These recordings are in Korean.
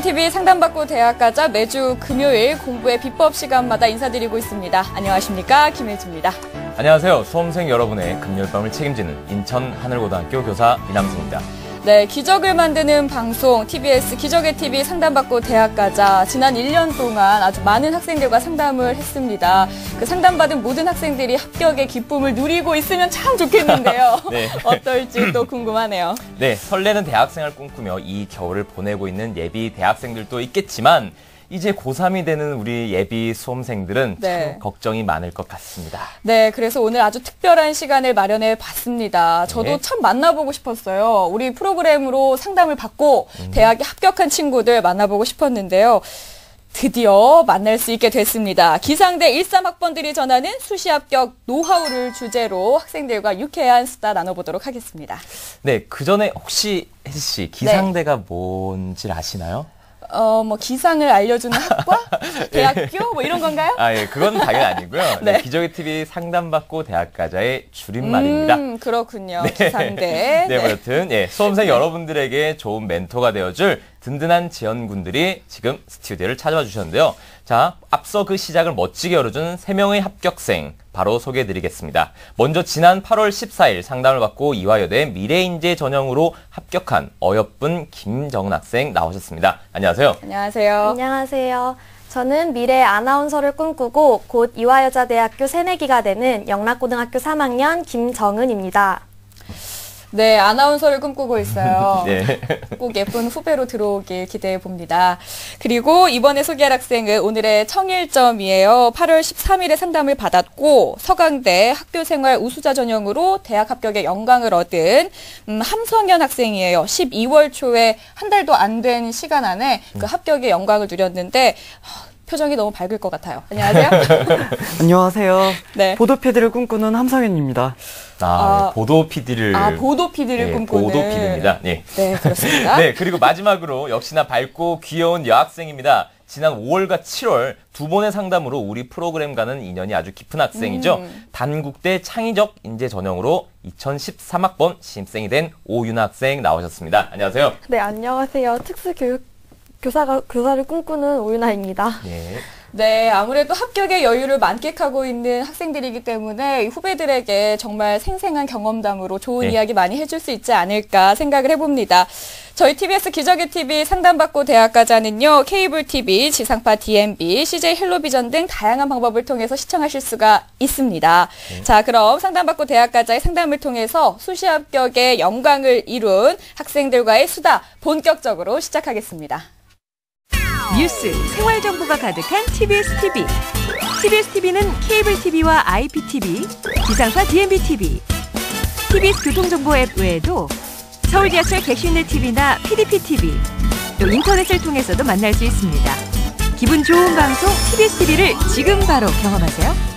TV 상담받고 대학 가자 매주 금요일 공부의 비법 시간마다 인사드리고 있습니다. 안녕하십니까? 김혜주입니다. 안녕하세요. 수험생 여러분의 금요일 밤을 책임지는 인천 하늘고등학교 교사 이남승입니다. 네, 기적을 만드는 방송 TBS 기적의 TV 상담받고 대학 가자. 지난 1년 동안 아주 많은 학생들과 상담을 했습니다. 그 상담받은 모든 학생들이 합격의 기쁨을 누리고 있으면 참 좋겠는데요. 네. 어떨지 또 궁금하네요. 네, 설레는 대학생활 꿈꾸며 이 겨울을 보내고 있는 예비 대학생들도 있겠지만 이제 고3이 되는 우리 예비 수험생들은 참 걱정이 많을 것 같습니다. 네, 그래서 오늘 아주 특별한 시간을 마련해 봤습니다. 저도 참 만나보고 싶었어요. 우리 프로그램으로 상담을 받고 대학에 합격한 친구들 만나보고 싶었는데요. 드디어 만날 수 있게 됐습니다. 기상대 13학번들이 전하는 수시 합격 노하우를 주제로 학생들과 유쾌한 수다 나눠보도록 하겠습니다. 네, 그 전에 혹시 혜지 씨 기상대가 뭔지 아시나요? 기상을 알려주는 학과? 대학교? 뭐 이런 건가요? 예, 그건 당연히 아니고요. 네. 기적의 TV 상담받고 대학 가자의 줄임말입니다. 그렇군요. 네. 기상대. 네, 여튼, 수험생 여러분들에게 좋은 멘토가 되어줄 든든한 지원군들이 지금 스튜디오를 찾아와 주셨는데요. 자, 앞서 그 시작을 멋지게 열어준 3명의 합격생 바로 소개해드리겠습니다. 먼저 지난 8월 14일 상담을 받고 이화여대 미래인재 전형으로 합격한 어여쁜 김정은 학생 나오셨습니다. 안녕하세요. 안녕하세요. 안녕하세요. 저는 미래 아나운서를 꿈꾸고 곧 이화여자대학교 새내기가 되는 영락고등학교 3학년 김정은입니다. 네, 아나운서를 꿈꾸고 있어요. 네. 꼭 예쁜 후배로 들어오길 기대해 봅니다. 그리고 이번에 소개할 학생은 오늘의 청일점이에요. 8월 13일에 상담을 받았고 서강대 학교생활 우수자 전형으로 대학 합격의 영광을 얻은 함성현 학생이에요. 12월 초에 한 달도 안 된 시간 안에 그 합격의 영광을 누렸는데 표정이 너무 밝을 것 같아요. 안녕하세요. 안녕하세요. 네. 보도 PD를 꿈꾸는 함성현입니다. 보도 PD를. 보도 PD를 꿈꾸는. 보도 PD입니다. 네. 네, 그렇습니다. 네, 그리고 마지막으로 역시나 밝고 귀여운 여학생입니다. 지난 5월과 7월 두 번의 상담으로 우리 프로그램과는 인연이 아주 깊은 학생이죠. 단국대 창의적 인재 전형으로 2013학번 신입생이 된 오윤아 학생 나오셨습니다. 안녕하세요. 네, 안녕하세요. 교사를 꿈꾸는 오윤아입니다. 네, 아무래도 합격의 여유를 만끽하고 있는 학생들이기 때문에 후배들에게 정말 생생한 경험담으로 좋은 이야기 많이 해줄 수 있지 않을까 생각을 해봅니다. 저희 TBS 기적의 TV 상담받고 대학 가자는요, 케이블 TV, 지상파 DMB, CJ 헬로비전 등 다양한 방법을 통해서 시청하실 수가 있습니다. 자, 그럼 상담받고 대학 가자의 상담을 통해서 수시 합격의 영광을 이룬 학생들과의 수다 본격적으로 시작하겠습니다. 뉴스, 생활 정보가 가득한 TBS TV. TBS TV는 케이블 TV와 IPTV, 지상파 DMB TV, TBS 교통정보 앱 외에도 서울 지하철 객실내 TV나 PDP TV, 또 인터넷을 통해서도 만날 수 있습니다. 기분 좋은 방송 TBS TV를 지금 바로 경험하세요.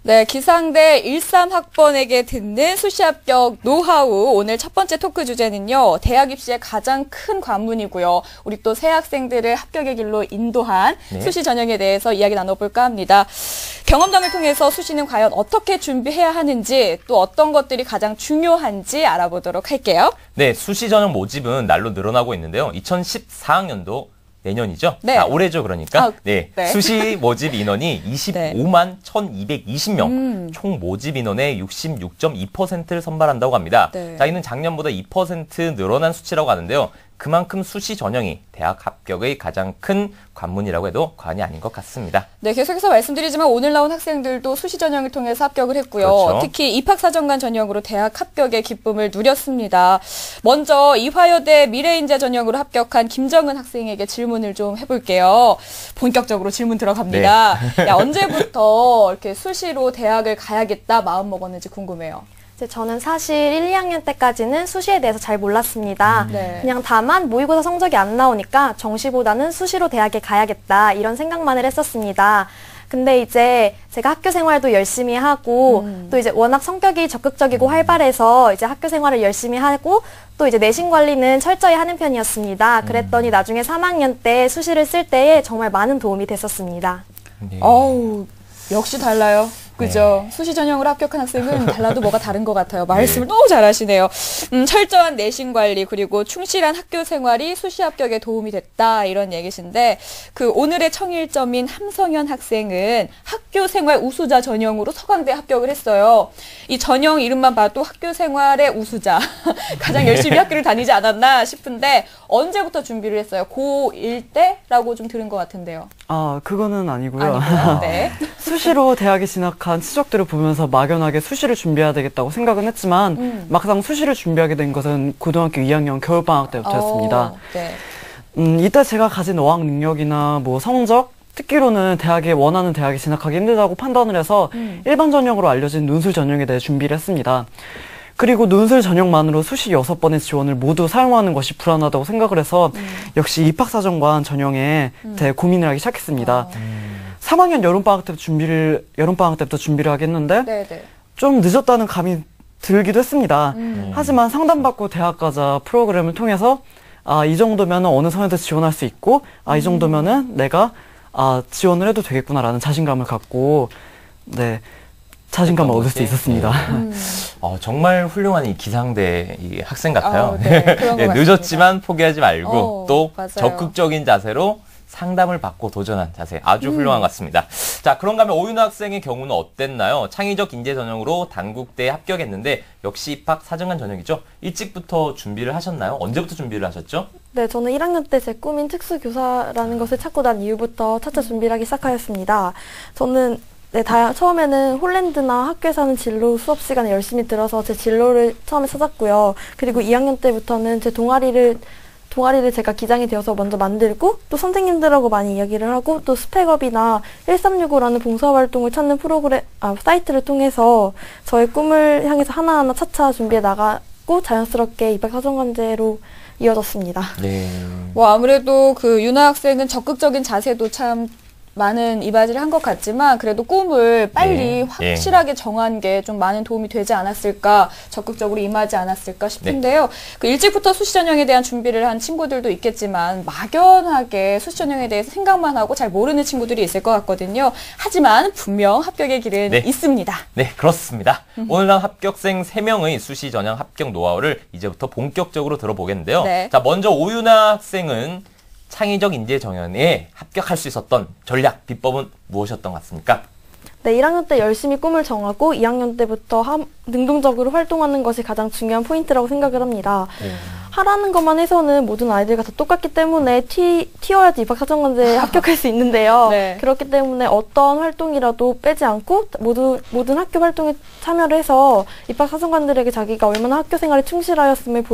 네, 기상대 13학번에게 듣는 수시 합격 노하우. 오늘 첫 번째 토크 주제는요, 대학 입시의 가장 큰 관문이고요. 우리 또 새 학생들을 합격의 길로 인도한 수시 전형에 대해서 이야기 나눠볼까 합니다. 경험담을 통해서 수시는 과연 어떻게 준비해야 하는지, 또 어떤 것들이 가장 중요한지 알아보도록 할게요. 네, 수시 전형 모집은 날로 늘어나고 있는데요. 2014학년도 내년이죠? 네. 올해죠, 그러니까. 네. 수시 모집 인원이 25만 1,220명, 총 모집 인원의 66.2%를 선발한다고 합니다. 자, 이는 작년보다 2% 늘어난 수치라고 하는데요. 그만큼 수시 전형이 대학 합격의 가장 큰 관문이라고 해도 과언이 아닌 것 같습니다. 네, 계속해서 말씀드리지만 오늘 나온 학생들도 수시 전형을 통해서 합격을 했고요. 그렇죠. 특히 입학사정관 전형으로 대학 합격의 기쁨을 누렸습니다. 먼저 이화여대 미래인재 전형으로 합격한 김정은 학생에게 질문을 좀 해볼게요. 본격적으로 질문 들어갑니다. 야, 언제부터 이렇게 수시로 대학을 가야겠다 마음 먹었는지 궁금해요. 이제 저는 사실 1, 2학년 때까지는 수시에 대해서 잘 몰랐습니다. 네. 그냥 다만 모의고사 성적이 안 나오니까 정시보다는 수시로 대학에 가야겠다 이런 생각만을 했었습니다. 근데 이제 제가 학교 생활도 열심히 하고 또 이제 워낙 성격이 적극적이고 활발해서 이제 학교 생활을 열심히 하고 또 이제 내신 관리는 철저히 하는 편이었습니다. 그랬더니 나중에 3학년 때 수시를 쓸 때에 정말 많은 도움이 됐었습니다. 네. 어우, 역시 달라요. 그죠? 수시 전형으로 합격한 학생은 달라도 뭐가 다른 것 같아요. 말씀을 너무 잘하시네요. 철저한 내신 관리 그리고 충실한 학교 생활이 수시 합격에 도움이 됐다 이런 얘기신데 그 오늘의 청일점인 함성현 학생은 학교 생활 우수자 전형으로 서강대 합격을 했어요. 이 전형 이름만 봐도 학교 생활의 우수자 가장 열심히 학교를 다니지 않았나 싶은데 언제부터 준비를 했어요? 고1 때라고 좀 들은 것 같은데요. 아, 그거는 아니고요. 아니고요. 네. 수시로 대학에 진학한 치적들을 보면서 막연하게 수시를 준비해야 되겠다고 생각은 했지만 막상 수시를 준비하게 된 것은 고등학교 2학년 겨울방학 때부터였습니다. 네. 이때 제가 가진 어학 능력이나 뭐 성적, 특기로는 원하는 대학에 진학하기 힘들다고 판단을 해서 일반 전형으로 알려진 논술 전형에 대해 준비를 했습니다. 그리고 논술 전형만으로 수시 6번의 지원을 모두 사용하는 것이 불안하다고 생각을 해서 역시 입학사정관 전형에 대해 고민을 하기 시작했습니다. 3학년 여름방학 때부터 준비를 하겠는데 네네. 좀 늦었다는 감이 들기도 했습니다. 하지만 상담받고 대학 가자 프로그램을 통해서 이 정도면 어느 선에도 지원할 수 있고 이 정도면은 내가 지원을 해도 되겠구나라는 자신감을 갖고 자신감을 얻을 수 있었습니다. 정말 훌륭한 이 기상대 이 학생 같아요. 네, 그런 것 늦었지만 포기하지 말고 또 맞아요. 적극적인 자세로 상담을 받고 도전한 자세 아주 훌륭한 것 같습니다. 자, 그런가 하면 오윤호 학생의 경우는 어땠나요? 창의적 인재 전형으로 단국대에 합격했는데 역시 입학 사정관 전형이죠. 일찍부터 준비를 하셨나요? 언제부터 준비를 하셨죠? 네, 저는 1학년 때 제 꿈인 특수교사라는 것을 찾고 난 이후부터 차차 준비를 하기 시작하였습니다. 저는 처음에는 홀랜드나 학교에서 하는 진로 수업 시간에 열심히 들어서 제 진로를 처음에 찾았고요. 그리고 2학년 때부터는 제 동아리를 제가 기장이 되어서 먼저 만들고 또 선생님들하고 많이 이야기를 하고 또 스펙업이나 1365라는 봉사활동을 찾는 사이트를 통해서 저의 꿈을 향해서 하나하나 차차 준비해 나가고 자연스럽게 입학사정관제로 이어졌습니다. 네. 뭐 아무래도 그 윤아 학생은 적극적인 자세도 참 많은 이바지를 한 것 같지만 그래도 꿈을 빨리 확실하게 정한 게 좀 많은 도움이 되지 않았을까, 적극적으로 임하지 않았을까 싶은데요. 그 일찍부터 수시 전형에 대한 준비를 한 친구들도 있겠지만 막연하게 수시 전형에 대해서 생각만 하고 잘 모르는 친구들이 있을 것 같거든요. 하지만 분명 합격의 길은 있습니다. 네, 그렇습니다. 오늘 난 합격생 3명의 수시 전형 합격 노하우를 이제부터 본격적으로 들어보겠는데요. 네. 자, 먼저 오윤아 학생은 창의적 인재 정연에 합격할 수 있었던 전략, 비법은 무엇이었던 것 같습니까? 네, 1학년 때 열심히 꿈을 정하고 2학년 때부터 능동적으로 활동하는 것이 가장 중요한 포인트라고 생각을 합니다. 하라는 것만 해서는 모든 아이들과 다 똑같기 때문에 튀어야지 입학사정관제에 합격할 수 있는데요. 네. 그렇기 때문에 어떤 활동이라도 빼지 않고 모든 학교 활동에 참여를 해서 입학사정관들에게 자기가 얼마나 학교 생활에 충실하였음을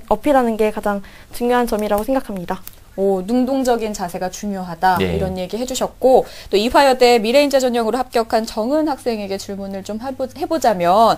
어필하는 게 가장 중요한 점이라고 생각합니다. 능동적인 자세가 중요하다 네. 이런 얘기 해주셨고 또 이화여대 미래인재 전형으로 합격한 정은 학생에게 질문을 좀 해보자면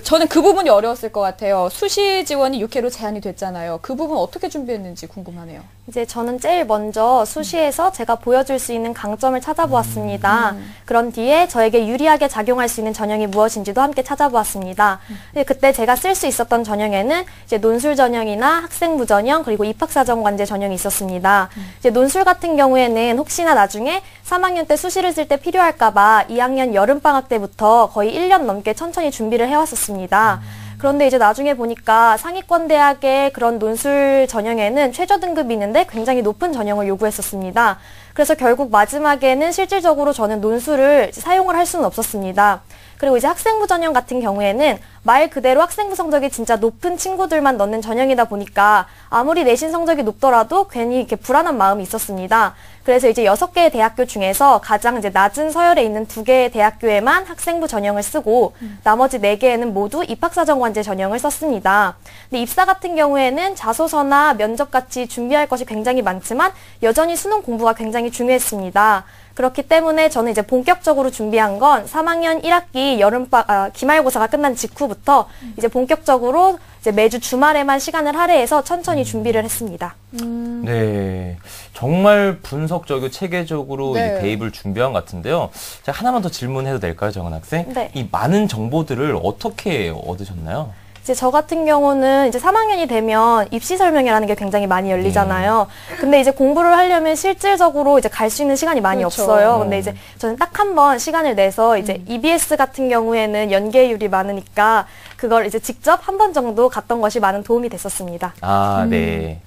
저는 그 부분이 어려웠을 것 같아요. 수시 지원이 6회로 제한이 됐잖아요. 그 부분 어떻게 준비했는지 궁금하네요. 이제 저는 제일 먼저 수시에서 제가 보여줄 수 있는 강점을 찾아보았습니다. 그런 뒤에 저에게 유리하게 작용할 수 있는 전형이 무엇인지도 함께 찾아보았습니다. 그때 제가 쓸 수 있었던 전형에는 이제 논술 전형이나 학생부 전형 그리고 입학사정관제 전형이 있었습니다. 이제 논술 같은 경우에는 혹시나 나중에 3학년 때 수시를 쓸 때 필요할까봐 2학년 여름방학 때부터 거의 1년 넘게 천천히 준비를 해왔었습니다. 그런데 이제 나중에 보니까 상위권 대학의 그런 논술 전형에는 최저 등급이 있는데 굉장히 높은 전형을 요구했었습니다. 그래서 결국 마지막에는 실질적으로 저는 논술을 사용을 할 수는 없었습니다. 그리고 이제 학생부 전형 같은 경우에는 말 그대로 학생부 성적이 진짜 높은 친구들만 넣는 전형이다 보니까 아무리 내신 성적이 높더라도 괜히 이렇게 불안한 마음이 있었습니다. 그래서 이제 6개의 대학교 중에서 가장 이제 낮은 서열에 있는 2개의 대학교에만 학생부 전형을 쓰고 나머지 4개에는 모두 입학사정관제 전형을 썼습니다. 근데 입사 같은 경우에는 자소서나 면접같이 준비할 것이 굉장히 많지만 여전히 수능 공부가 굉장히 중요했습니다. 그렇기 때문에 저는 이제 본격적으로 준비한 건 3학년 1학기 기말고사가 끝난 직후부터 이제 본격적으로 이제 매주 주말에만 시간을 할애해서 천천히 준비를 했습니다. 네, 정말 분석적이고 체계적으로 네. 이 대입을 준비한 것 같은데요. 제가 하나만 더 질문해도 될까요, 정은 학생? 네. 이 많은 정보들을 어떻게 얻으셨나요? 이제 저 같은 경우는 이제 3학년이 되면 입시 설명회라는 게 굉장히 많이 열리잖아요. 근데 이제 공부를 하려면 실질적으로 이제 갈 수 있는 시간이 많이 그렇죠. 없어요. 근데 이제 저는 딱 한 번 시간을 내서 이제 EBS 같은 경우에는 연계율이 많으니까 그걸 이제 직접 한 번 정도 갔던 것이 많은 도움이 됐었습니다. 아, 네.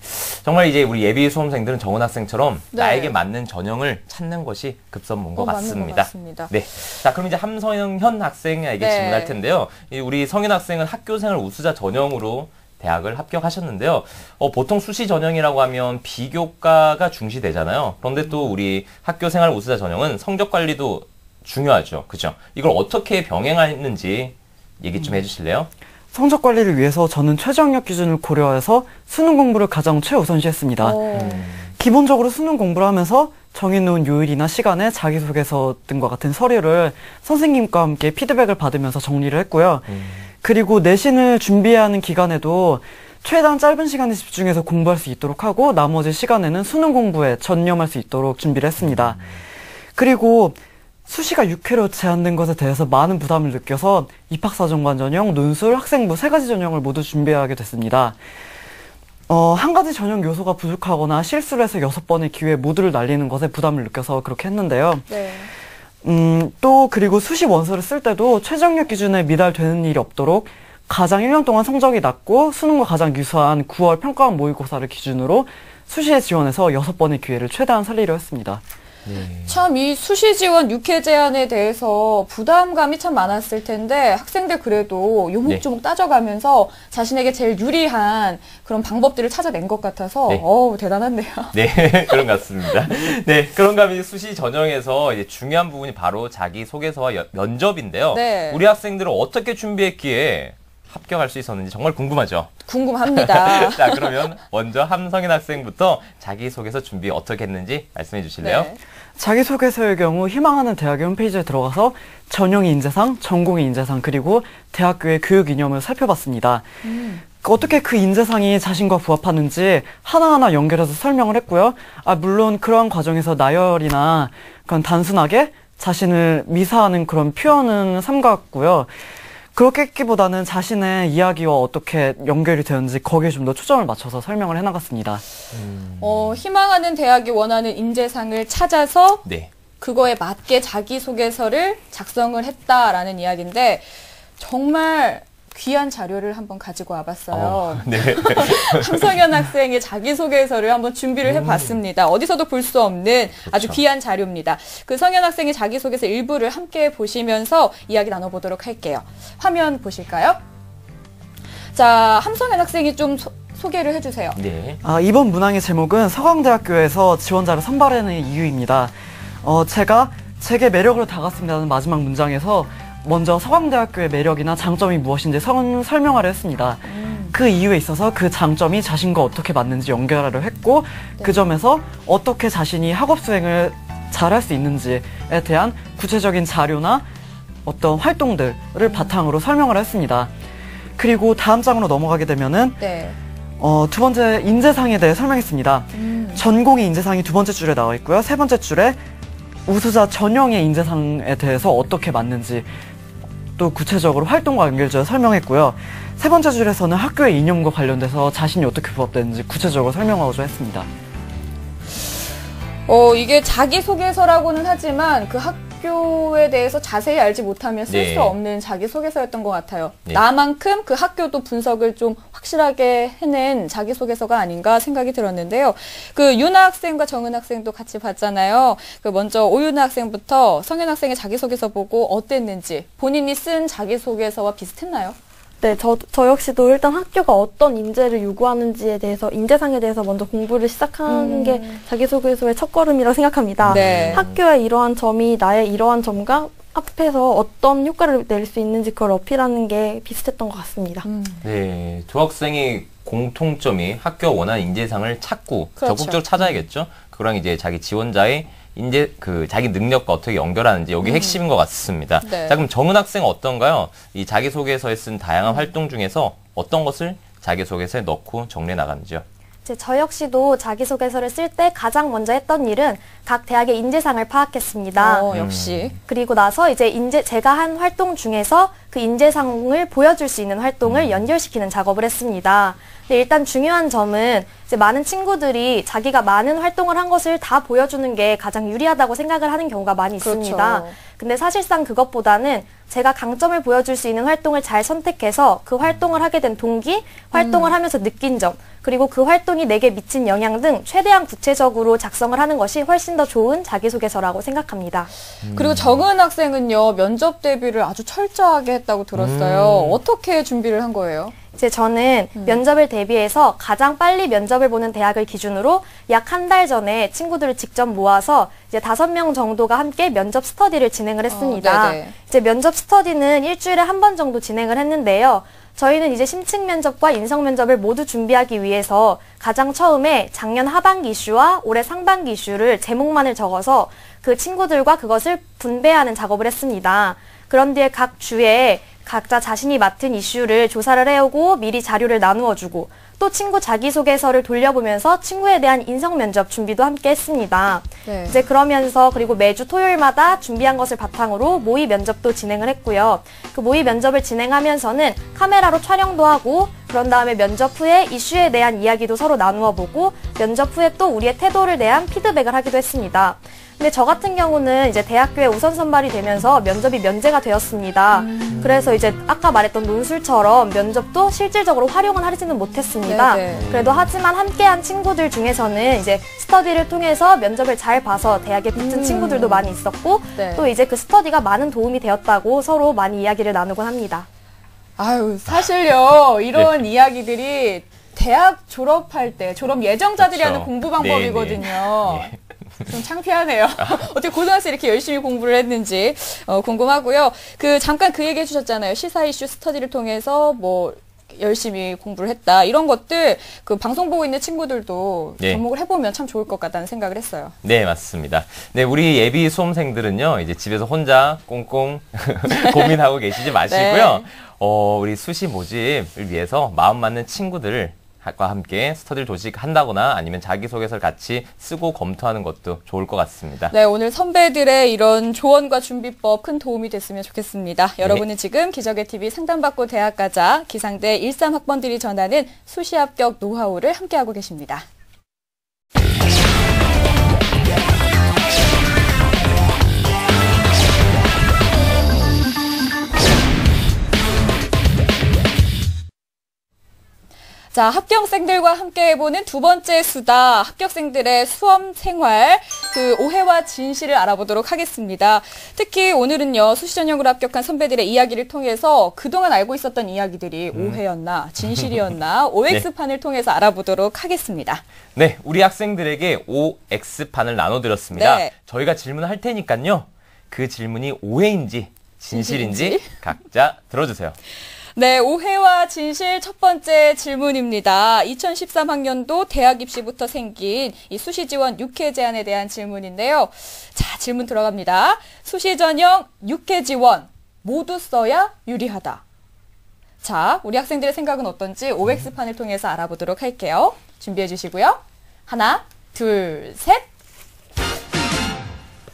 정말 이제 우리 예비 수험생들은 정은 학생처럼 네. 나에게 맞는 전형을 찾는 것이 급선무인 것 맞는 것 같습니다. 같습니다. 네. 자, 그럼 이제 함성현 학생에게 네. 질문할 텐데요. 우리 성현 학생은 학교생활 우수자 전형으로 대학을 합격하셨는데요. 보통 수시 전형이라고 하면 비교과가 중시되잖아요. 그런데 또 우리 학교생활 우수자 전형은 성적 관리도 중요하죠. 그죠? 이걸 어떻게 병행했는지 얘기 좀 해주실래요? 성적 관리를 위해서 저는 최저학력 기준을 고려해서 수능 공부를 가장 최우선시했습니다. 기본적으로 수능 공부를 하면서 정해놓은 요일이나 시간에 자기소개서 등과 같은 서류를 선생님과 함께 피드백을 받으면서 정리를 했고요. 그리고 내신을 준비해야 하는 기간에도 최대한 짧은 시간에 집중해서 공부할 수 있도록 하고 나머지 시간에는 수능 공부에 전념할 수 있도록 준비를 했습니다. 그리고 수시가 6회로 제한된 것에 대해서 많은 부담을 느껴서 입학사정관 전형, 논술, 학생부 3가지 전형을 모두 준비하게 됐습니다. 한 가지 전형 요소가 부족하거나 실수를 해서 6번의 기회 모두를 날리는 것에 부담을 느껴서 그렇게 했는데요. 네. 또 그리고 수시 원서를 쓸 때도 최저학력 기준에 미달되는 일이 없도록 가장 1년 동안 성적이 낮고 수능과 가장 유사한 9월 평가원 모의고사를 기준으로 수시에 지원해서 6번의 기회를 최대한 살리려 했습니다. 네. 참 이 수시 지원 6회 제한에 대해서 부담감이 참 많았을 텐데 학생들 그래도 요목조목 따져가면서 자신에게 제일 유리한 그런 방법들을 찾아낸 것 같아서 네. 대단한데요. 네, 그런 것 같습니다. 네, 그런가 하면 이제 수시 전형에서 이제 중요한 부분이 바로 자기 소개서와 면접인데요. 네. 우리 학생들은 어떻게 준비했기에 합격할 수 있었는지 정말 궁금하죠? 궁금합니다. 자, 그러면 먼저 함성인 학생부터 자기소개서 준비 어떻게 했는지 말씀해 주실래요? 네. 자기소개서의 경우 희망하는 대학의 홈페이지에 들어가서 전형의 인재상, 전공의 인재상, 그리고 대학교의 교육 이념을 살펴봤습니다. 어떻게 그 인재상이 자신과 부합하는지 하나하나 연결해서 설명을 했고요. 물론 그러한 과정에서 나열이나 그런 단순하게 자신을 미사하는 그런 표현은 삼가했고요. 그렇게 했기보다는 자신의 이야기와 어떻게 연결이 되는지 거기에 좀 더 초점을 맞춰서 설명을 해나갔습니다. 희망하는 대학이 원하는 인재상을 찾아서 네. 그거에 맞게 자기소개서를 작성을 했다라는 이야기인데 정말 귀한 자료를 한번 가지고 와봤어요. 네. 함성현 학생의 자기소개서를 한번 준비를 해봤습니다. 어디서도 볼 수 없는 아주 그렇죠. 귀한 자료입니다. 그 성현 학생의 자기소개서 일부를 함께 보시면서 이야기 나눠보도록 할게요. 화면 보실까요? 자, 함성현 학생이 좀 소개를 해주세요. 네. 이번 문항의 제목은 서강대학교에서 지원자를 선발하는 이유입니다. 제가 제게 매력으로 다가갔습니다는 마지막 문장에서 먼저 서강대학교의 매력이나 장점이 무엇인지 설명하려 했습니다. 그 이유에 있어서 그 장점이 자신과 어떻게 맞는지 연결하려 했고 그 점에서 어떻게 자신이 학업 수행을 잘할 수 있는지에 대한 구체적인 자료나 어떤 활동들을 바탕으로 설명을 했습니다. 그리고 다음 장으로 넘어가게 되면은 네. 두 번째 인재상에 대해 설명했습니다. 전공의 인재상이 두 번째 줄에 나와 있고요. 세 번째 줄에 우수자 전형의 인재상에 대해서 어떻게 맞는지 또 구체적으로 활동과 연결지어 설명했고요. 세 번째 줄에서는 학교의 이념과 관련돼서 자신이 어떻게 부합되는지 구체적으로 설명하고자 했습니다. 이게 자기소개서라고는 하지만 그 학교에 대해서 자세히 알지 못하면 쓸 수 네. 없는 자기소개서였던 것 같아요. 네. 나만큼 그 학교도 분석을 좀 확실하게 해낸 자기소개서가 아닌가 생각이 들었는데요. 그 윤아 학생과 정은 학생도 같이 봤잖아요. 그 먼저 오윤아 학생부터 성현 학생의 자기소개서 보고 어땠는지 본인이 쓴 자기소개서와 비슷했나요? 네, 저 역시도 일단 학교가 어떤 인재를 요구하는지에 대해서, 인재상에 대해서 먼저 공부를 시작하는 게 자기소개서의 첫걸음이라고 생각합니다. 네. 학교의 이러한 점이 나의 이러한 점과 앞에서 어떤 효과를 낼 수 있는지 그걸 어필하는 게 비슷했던 것 같습니다. 네. 두 학생이 공통점이 학교가 원하는 인재상을 찾고 그렇죠. 적극적으로 찾아야겠죠. 그거랑 이제 자기 지원자의 자기 능력과 어떻게 연결하는지 여기 핵심인 것 같습니다. 네. 자, 그럼 정은 학생 어떤가요? 이 자기소개서에 쓴 다양한 활동 중에서 어떤 것을 자기소개서에 넣고 정리해 나가는지요? 저 역시도 자기소개서를 쓸 때 가장 먼저 했던 일은 각 대학의 인재상을 파악했습니다. 역시. 그리고 나서 이제 제가 한 활동 중에서 그 인재상을 보여줄 수 있는 활동을 연결시키는 작업을 했습니다. 근데 일단 중요한 점은 이제 많은 친구들이 자기가 많은 활동을 한 것을 다 보여주는 게 가장 유리하다고 생각을 하는 경우가 많이 있습니다. 그렇죠. 근데 사실상 그것보다는 제가 강점을 보여줄 수 있는 활동을 잘 선택해서 그 활동을 하게 된 동기, 활동을 하면서 느낀 점, 그리고 그 활동이 내게 미친 영향 등 최대한 구체적으로 작성을 하는 것이 훨씬 더 좋은 자기소개서라고 생각합니다. 그리고 정은 학생은요, 면접 대비를 아주 철저하게 했다고 들었어요. 어떻게 준비를 한 거예요? 이제 저는 면접을 대비해서 가장 빨리 면접을 보는 대학을 기준으로 약 한 달 전에 친구들을 직접 모아서 이제 5명 정도가 함께 면접 스터디를 진행을 했습니다. 네네. 이제 면접 스터디는 일주일에 한 번 정도 진행을 했는데요. 저희는 이제 심층 면접과 인성 면접을 모두 준비하기 위해서 가장 처음에 작년 하반기 이슈와 올해 상반기 이슈를 제목만을 적어서 그 친구들과 그것을 분배하는 작업을 했습니다. 그런 뒤에 각 주에 각자 자신이 맡은 이슈를 조사를 해오고 미리 자료를 나누어주고 또 친구 자기소개서를 돌려보면서 친구에 대한 인성 면접 준비도 함께 했습니다. 네. 이제 그러면서 그리고 매주 토요일마다 준비한 것을 바탕으로 모의 면접도 진행을 했고요. 그 모의 면접을 진행하면서는 카메라로 촬영도 하고 그런 다음에 면접 후에 이슈에 대한 이야기도 서로 나누어 보고 면접 후에 또 우리의 태도를 대한 피드백을 하기도 했습니다. 근데 저 같은 경우는 이제 대학교에 우선 선발이 되면서 면접이 면제가 되었습니다. 그래서 이제 아까 말했던 논술처럼 면접도 실질적으로 활용은 하지는 못했습니다. 네네. 그래도 하지만 함께한 친구들 중에서는 이제 스터디를 통해서 면접을 잘 봐서 대학에 붙은 친구들도 많이 있었고 네. 또 이제 그 스터디가 많은 도움이 되었다고 서로 많이 이야기를 나누곤 합니다. 아유, 사실요, 이런 이야기들이 대학 졸업할 때, 졸업 예정자들이 그렇죠. 하는 공부 방법이거든요. 네. 좀 창피하네요. 어떻게 고등학생 이렇게 열심히 공부를 했는지 궁금하고요. 잠깐 그 얘기 해주셨잖아요. 시사 이슈 스터디를 통해서 뭐 열심히 공부를 했다. 이런 것들 방송 보고 있는 친구들도 네. 접목을 해보면 참 좋을 것 같다는 생각을 했어요. 네, 맞습니다. 네, 우리 예비 수험생들은요, 이제 집에서 혼자 꽁꽁 고민하고 계시지 마시고요. 네. 우리 수시 모집을 위해서 마음 맞는 친구들과 함께 스터디를 조직한다거나 아니면 자기소개서를 같이 쓰고 검토하는 것도 좋을 것 같습니다. 네, 오늘 선배들의 이런 조언과 준비법 큰 도움이 됐으면 좋겠습니다. 여러분은 지금 기적의 TV 상담받고 대학 가자 기상대 13학번들이 전하는 수시 합격 노하우를 함께하고 계십니다. 자, 합격생들과 함께 해보는 두 번째 수다, 합격생들의 수험 생활, 오해와 진실을 알아보도록 하겠습니다. 특히 오늘은요, 수시 전형으로 합격한 선배들의 이야기를 통해서 그동안 알고 있었던 이야기들이 오해였나, 진실이었나, OX판을 통해서 알아보도록 하겠습니다. 네, 우리 학생들에게 OX판을 나눠드렸습니다. 네. 저희가 질문을 할 테니까요, 그 질문이 오해인지 진실인지 각자 들어주세요. 네, 오해와 진실 첫 번째 질문입니다. 2013학년도 대학 입시부터 생긴 이 수시 지원 6회 제한에 대한 질문인데요. 자, 질문 들어갑니다. 수시 전형 6회 지원 모두 써야 유리하다. 자, 우리 학생들의 생각은 어떤지 OX판을 통해서 알아보도록 할게요. 준비해 주시고요. 하나, 둘, 셋.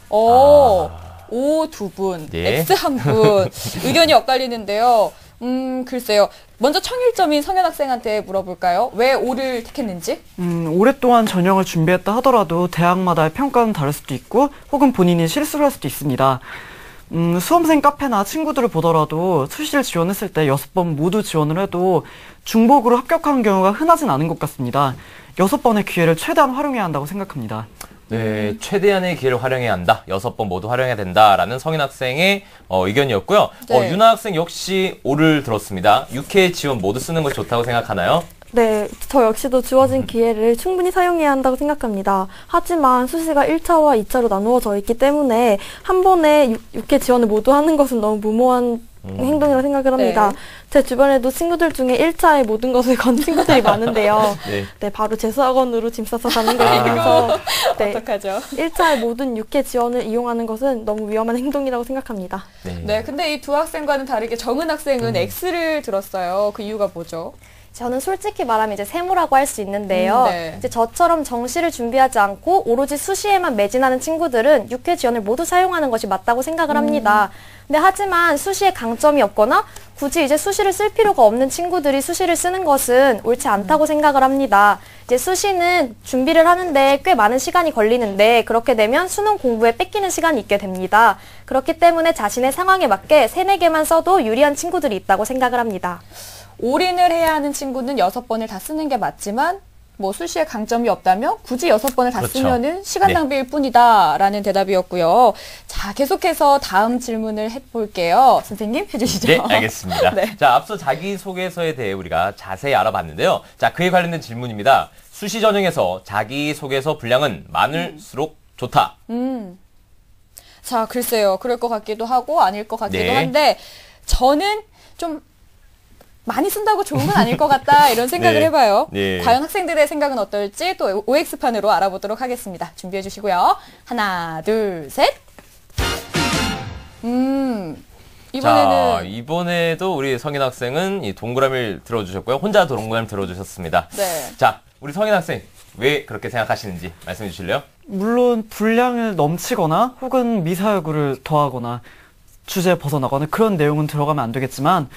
오, O 두 분, 네. X 한 분. 의견이 엇갈리는데요. 글쎄요. 먼저 청일점인 성현 학생한테 물어볼까요? 왜 O를 택했는지? 오랫동안 전형을 준비했다 하더라도 대학마다의 평가는 다를 수도 있고 혹은 본인이 실수를 할 수도 있습니다. 수험생 카페나 친구들을 보더라도 수시를 지원했을 때 6번 모두 지원을 해도 중복으로 합격하는 경우가 흔하진 않은 것 같습니다. 6번의 기회를 최대한 활용해야 한다고 생각합니다. 네, 최대한의 기회를 활용해야 한다. 6번 모두 활용해야 된다라는 성인 학생의 의견이었고요. 네. 유나 학생 역시 O를 들었습니다. 6회 지원 모두 쓰는 것이 좋다고 생각하나요? 네, 저 역시도 주어진 기회를 충분히 사용해야 한다고 생각합니다. 하지만 수시가 1차와 2차로 나누어져 있기 때문에 한 번에 6회 지원을 모두 하는 것은 너무 무모한 행동이라고 생각을 합니다. 네. 제 주변에도 친구들 중에 1차에 모든 것을 건 친구들이 많은데요. 네. 네, 바로 재수학원으로 짐 싸서 가는 거에 대해서 네, 어떡하죠? 1차의 모든 육회 지원을 이용하는 것은 너무 위험한 행동이라고 생각합니다. 네, 근데 이 두 학생과는 다르게 정은 학생은 X를 들었어요. 그 이유가 뭐죠? 저는 솔직히 말하면 이제 세모라고 할 수 있는데요. 네. 이제 저처럼 정시를 준비하지 않고 오로지 수시에만 매진하는 친구들은 육회 지원을 모두 사용하는 것이 맞다고 생각을 합니다. 근데 하지만 수시에 강점이 없거나 굳이 이제 수시를 쓸 필요가 없는 친구들이 수시를 쓰는 것은 옳지 않다고 생각을 합니다. 이제 수시는 준비를 하는데 꽤 많은 시간이 걸리는데 그렇게 되면 수능 공부에 뺏기는 시간이 있게 됩니다. 그렇기 때문에 자신의 상황에 맞게 3-4개만 써도 유리한 친구들이 있다고 생각을 합니다. 올인을 해야 하는 친구는 6번을 다 쓰는 게 맞지만 뭐 수시에 강점이 없다면 굳이 6번을 다 그렇죠. 쓰면은 시간 네. 낭비일 뿐이다라는 대답이었고요. 자, 계속해서 다음 질문을 해볼게요. 선생님 해주시죠. 네, 알겠습니다. 네. 자, 앞서 자기소개서에 대해 우리가 자세히 알아봤는데요. 자, 그에 관련된 질문입니다. 수시 전형에서 자기소개서 분량은 많을수록 좋다. 자, 글쎄요. 그럴 것 같기도 하고 아닐 것 같기도 네. 한데 저는 좀 많이 쓴다고 좋은 건 아닐 것 같다 이런 생각을 네. 해봐요. 네. 과연 학생들의 생각은 어떨지 또 OX판으로 알아보도록 하겠습니다. 준비해 주시고요. 하나, 둘, 셋. 이번에는 자, 이번에도 우리 성인 학생은 이 동그라미를 들어주셨고요. 혼자 동그라미 들어주셨습니다. 네. 자, 우리 성인 학생 왜 그렇게 생각하시는지 말씀해 주실래요? 물론 분량을 넘치거나 혹은 미사여구를 더하거나 주제에 벗어나거나 그런 내용은 들어가면 안 되겠지만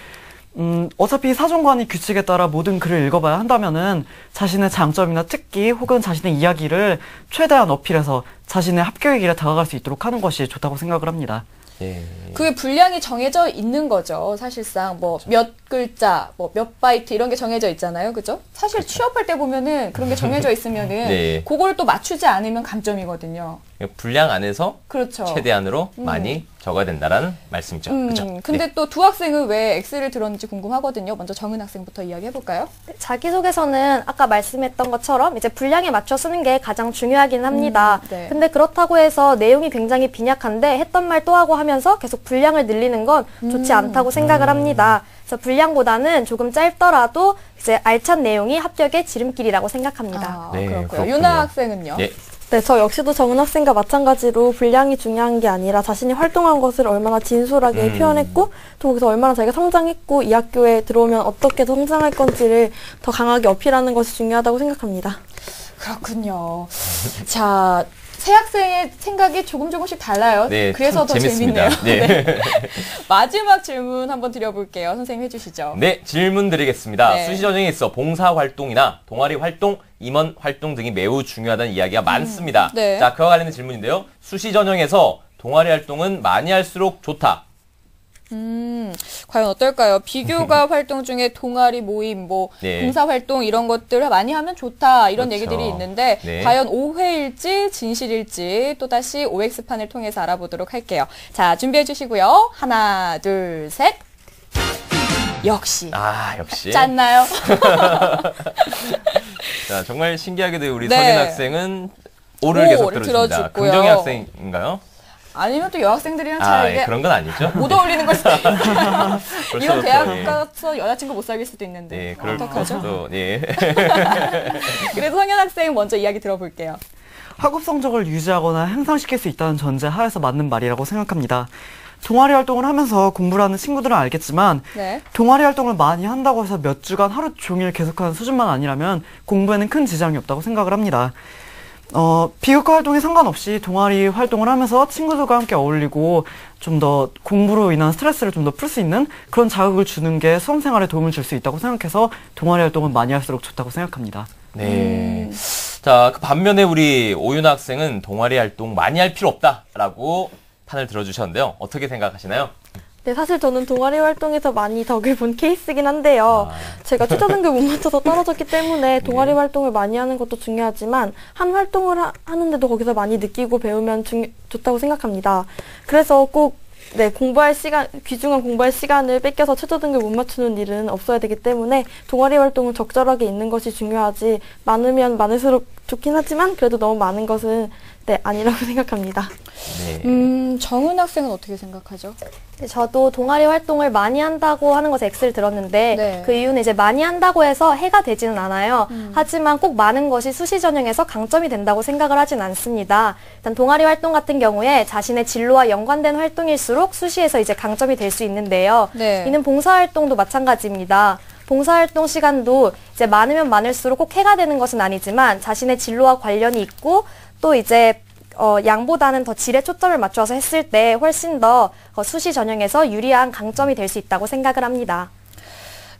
어차피 사정관이 규칙에 따라 모든 글을 읽어봐야 한다면은 자신의 장점이나 특기 혹은 자신의 이야기를 최대한 어필해서 자신의 합격의 길에 다가갈 수 있도록 하는 것이 좋다고 생각을 합니다. 예. 그 분량이 정해져 있는 거죠. 사실상 뭐 몇 글자, 뭐 몇 바이트 이런 게 정해져 있잖아요. 그죠? 사실 취업할 때 보면은 그런 게 정해져 있으면은 네. 그걸 또 맞추지 않으면 감점이거든요. 분량 안에서 그렇죠. 최대한으로 많이 적어야 된다라는 말씀이죠. 그렇죠? 근데 또 두 학생은 왜 X를 들었는지 궁금하거든요. 먼저 정은 학생부터 이야기해볼까요? 자기소개서는 아까 말씀했던 것처럼 이제 분량에 맞춰 쓰는 게 가장 중요하긴 합니다. 네. 근데 그렇다고 해서 내용이 굉장히 빈약한데 했던 말 또 하고 하면서 계속 분량을 늘리는 건 좋지 않다고 생각을 합니다. 그래서 분량보다는 조금 짧더라도 이제 알찬 내용이 합격의 지름길이라고 생각합니다. 아, 네, 그렇고요. 그렇군요. 유나 학생은요? 네. 네, 저 역시도 정은 학생과 마찬가지로 분량이 중요한 게 아니라 자신이 활동한 것을 얼마나 진솔하게 표현했고 또 거기서 얼마나 자기가 성장했고 이 학교에 들어오면 어떻게 성장할 건지를 더 강하게 어필하는 것이 중요하다고 생각합니다. 그렇군요. 자, 새 학생의 생각이 조금씩 달라요. 네, 그래서 참 더 재밌습니다. 재밌네요. 네. 마지막 질문 한번 드려볼게요. 선생님 해주시죠. 네, 질문 드리겠습니다. 네. 수시 전형에 있어 봉사 활동이나 동아리 활동, 임원 활동 등이 매우 중요하다는 이야기가 많습니다. 네. 자, 그와 관련된 질문인데요. 수시 전형에서 동아리 활동은 많이 할수록 좋다. 과연 어떨까요? 비교가 활동 중에 동아리 모임, 뭐 네. 봉사 활동 이런 것들을 많이 하면 좋다 이런 그렇죠. 얘기들이 있는데 네. 과연 오해일지 진실일지 또 다시 OX판을 통해서 알아보도록 할게요. 자, 준비해 주시고요. 하나, 둘, 셋. 역시. 아, 역시. 짰나요? 자, 정말 신기하게도 우리 네. 성인 학생은 오를 계속 오를 들어줍니다. 들어줬고요. 긍정의 학생인가요? 아니면 또 여학생들이랑 아, 잘 예, 이게 그런 건 아니죠. 못 어울리는 걸 수도 있어요. 이런 대학 예. 가서 여자친구 못 사귈 수도 있는데 네, 그럴 어떡하죠? 것도, 예. 그래서 성현 학생 먼저 이야기 들어볼게요. 학업 성적을 유지하거나 향상시킬 수 있다는 전제 하에서 맞는 말이라고 생각합니다. 동아리 활동을 하면서 공부를 하는 친구들은 알겠지만 네. 동아리 활동을 많이 한다고 해서 몇 주간 하루 종일 계속하는 수준만 아니라면 공부에는 큰 지장이 없다고 생각을 합니다. 비교과 활동에 상관없이 동아리 활동을 하면서 친구들과 함께 어울리고 좀 더 공부로 인한 스트레스를 좀 더 풀 수 있는 그런 자극을 주는 게 수험생활에 도움을 줄 수 있다고 생각해서 동아리 활동은 많이 할수록 좋다고 생각합니다. 네. 자, 그 반면에 우리 오윤아 학생은 동아리 활동 많이 할 필요 없다라고 판을 들어주셨는데요. 어떻게 생각하시나요? 네, 사실 저는 동아리 활동에서 많이 덕을 본 케이스긴 한데요. 제가 최저등급 못 맞춰서 떨어졌기 때문에 동아리 활동을 많이 하는 것도 중요하지만 한 활동을 하는데도 거기서 많이 느끼고 배우면 좋다고 생각합니다. 그래서 꼭 공부할 시간, 귀중한 공부할 시간을 뺏겨서 최저등급 못 맞추는 일은 없어야 되기 때문에 동아리 활동은 적절하게 있는 것이 중요하지 많으면 많을수록 좋긴 하지만 그래도 너무 많은 것은 아니라고 생각합니다. 네. 정은 학생은 어떻게 생각하죠? 저도 동아리 활동을 많이 한다고 하는 것에 X를 들었는데 네. 그 이유는 이제 많이 한다고 해서 해가 되지는 않아요. 하지만 꼭 많은 것이 수시 전형에서 강점이 된다고 생각을 하진 않습니다. 일단 동아리 활동 같은 경우에 자신의 진로와 연관된 활동일수록 수시에서 이제 강점이 될 수 있는데요. 네. 이는 봉사활동도 마찬가지입니다. 봉사활동 시간도 이제 많으면 많을수록 꼭 해가 되는 것은 아니지만 자신의 진로와 관련이 있고 또 이제 양보다는 더 질에 초점을 맞춰서 했을 때 훨씬 더 수시 전형에서 유리한 강점이 될 수 있다고 생각을 합니다.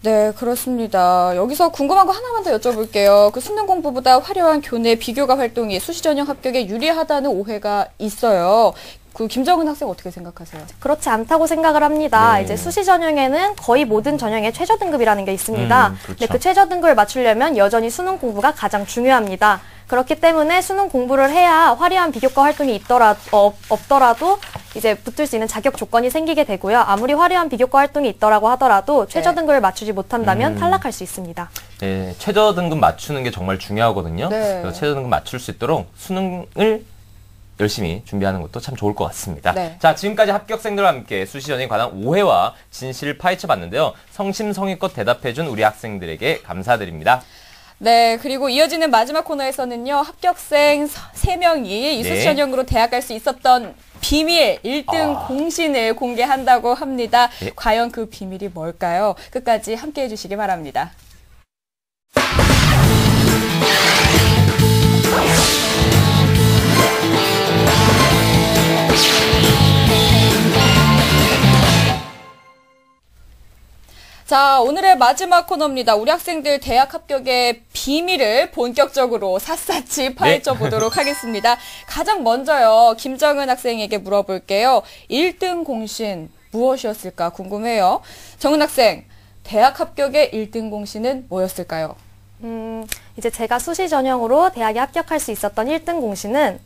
네, 그렇습니다. 여기서 궁금한 거 하나만 더 여쭤볼게요. 그 수능 공부보다 화려한 교내 비교과 활동이 수시 전형 합격에 유리하다는 오해가 있어요. 그 김정은 학생 어떻게 생각하세요? 그렇지 않다고 생각을 합니다. 네. 이제 수시 전형에는 거의 모든 전형에 최저 등급이라는 게 있습니다. 그렇죠. 근데 그 최저 등급을 맞추려면 여전히 수능 공부가 가장 중요합니다. 그렇기 때문에 수능 공부를 해야 화려한 비교과 활동이 없더라도 이제 붙을 수 있는 자격 조건이 생기게 되고요. 아무리 화려한 비교과 활동이 있더라고 하더라도 최저 등급을 맞추지 못한다면 탈락할 수 있습니다. 네, 최저 등급 맞추는 게 정말 중요하거든요. 네. 그래서 최저 등급 맞출 수 있도록 수능을 열심히 준비하는 것도 참 좋을 것 같습니다. 네. 자, 지금까지 합격생들과 함께 수시 전형에 관한 오해와 진실을 파헤쳐 봤는데요. 성심성의껏 대답해준 우리 학생들에게 감사드립니다. 네, 그리고 이어지는 마지막 코너에서는요, 합격생 3명이 이 수시 전형으로 대학 갈 수 있었던 비밀 1등 공신을 공개한다고 합니다. 네. 과연 그 비밀이 뭘까요? 끝까지 함께 해주시기 바랍니다. 자, 오늘의 마지막 코너입니다. 우리 학생들 대학 합격의 비밀을 본격적으로 샅샅이 파헤쳐 보도록 하겠습니다. 가장 먼저요, 김정은 학생에게 물어볼게요. 1등 공신 무엇이었을까 궁금해요. 정은 학생, 대학 합격의 1등 공신은 뭐였을까요? 이제 제가 수시 전형으로 대학에 합격할 수 있었던 1등 공신은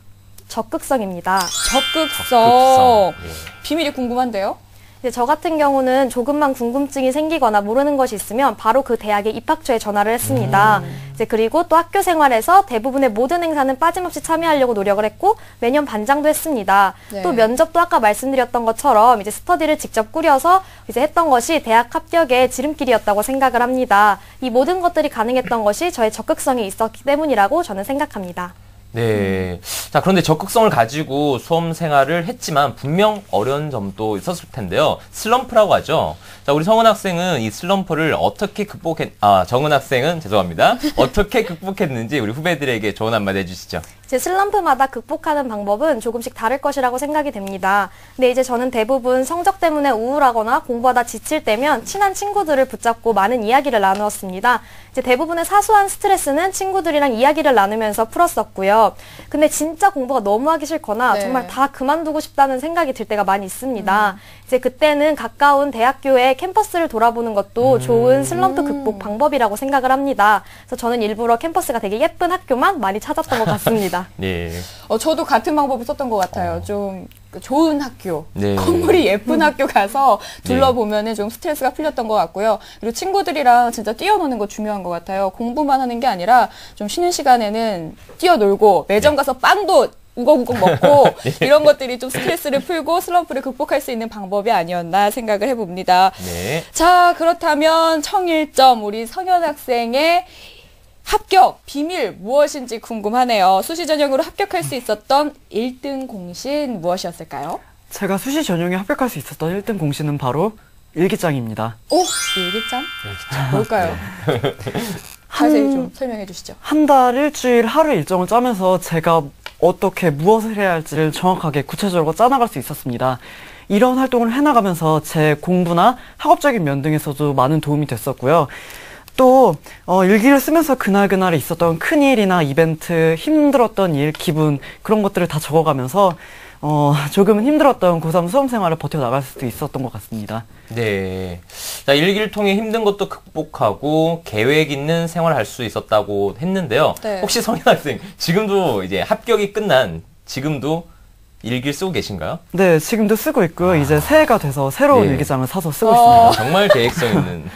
적극성입니다. 적극성. 예. 비밀이 궁금한데요? 이제 저 같은 경우는 조금만 궁금증이 생기거나 모르는 것이 있으면 바로 그 대학의 입학처에 전화를 했습니다. 이제 그리고 또 학교 생활에서 대부분의 모든 행사는 빠짐없이 참여하려고 노력을 했고 매년 반장도 했습니다. 네. 또 면접도 아까 말씀드렸던 것처럼 이제 스터디를 직접 꾸려서 이제 했던 것이 대학 합격의 지름길이었다고 생각을 합니다. 이 모든 것들이 가능했던 것이 저의 적극성이 있었기 때문이라고 저는 생각합니다. 네. 자, 그런데 적극성을 가지고 수험 생활을 했지만 분명 어려운 점도 있었을 텐데요. 슬럼프라고 하죠. 자, 우리 성은 학생은 이 슬럼프를 어떻게 정은 학생은 죄송합니다. 어떻게 극복했는지 우리 후배들에게 조언 한마디 해주시죠. 제 슬럼프마다 극복하는 방법은 조금씩 다를 것이라고 생각이 됩니다. 근데 이제 저는 대부분 성적 때문에 우울하거나 공부하다 지칠 때면 친한 친구들을 붙잡고 많은 이야기를 나누었습니다. 이제 대부분의 사소한 스트레스는 친구들이랑 이야기를 나누면서 풀었었고요. 근데 진짜 공부가 너무 하기 싫거나 네. 정말 다 그만두고 싶다는 생각이 들 때가 많이 있습니다. 이제 그때는 가까운 대학교의 캠퍼스를 돌아보는 것도 좋은 슬럼프 극복 방법이라고 생각을 합니다. 그래서 저는 일부러 캠퍼스가 되게 예쁜 학교만 많이 찾았던 것 같습니다. 네. 저도 같은 방법을 썼던 것 같아요. 좀 좋은 학교, 네. 건물이 예쁜 학교 가서 둘러보면은 좀 스트레스가 풀렸던 것 같고요. 그리고 친구들이랑 진짜 뛰어노는 거 중요한 것 같아요. 공부만 하는 게 아니라 좀 쉬는 시간에는 뛰어놀고 매점 가서 빵도 우걱우걱 먹고 이런 것들이 좀 스트레스를 풀고 슬럼프를 극복할 수 있는 방법이 아니었나 생각을 해봅니다. 네. 자, 그렇다면 청일점 우리 성현 학생의 합격 비밀 무엇인지 궁금하네요. 수시 전형으로 합격할 수 있었던 1등 공신 무엇이었을까요? 제가 수시 전형에 합격할 수 있었던 1등 공신은 바로 일기장입니다. 오, 일기장? 뭘까요? 자세히 좀 설명해 주시죠. 한 달, 일주일, 하루 일정을 짜면서 제가 어떻게 무엇을 해야 할지를 정확하게 구체적으로 짜나갈 수 있었습니다. 이런 활동을 해나가면서 제 공부나 학업적인 면 등에서도 많은 도움이 됐었고요. 또 일기를 쓰면서 그날그날에 있었던 큰일이나 이벤트, 힘들었던 일, 기분 그런 것들을 다 적어가면서 조금은 힘들었던 고3 수험 생활을 버텨나갈 수도 있었던 것 같습니다. 네. 자, 일기를 통해 힘든 것도 극복하고 계획 있는 생활을 할 수 있었다고 했는데요. 네. 혹시 성현 학생, 지금도 이제 합격이 끝난 지금도 일기를 쓰고 계신가요? 네, 지금도 쓰고 있고요. 이제 새해가 돼서 새로운 네. 일기장을 사서 쓰고 있습니다. 정말 계획성 있는.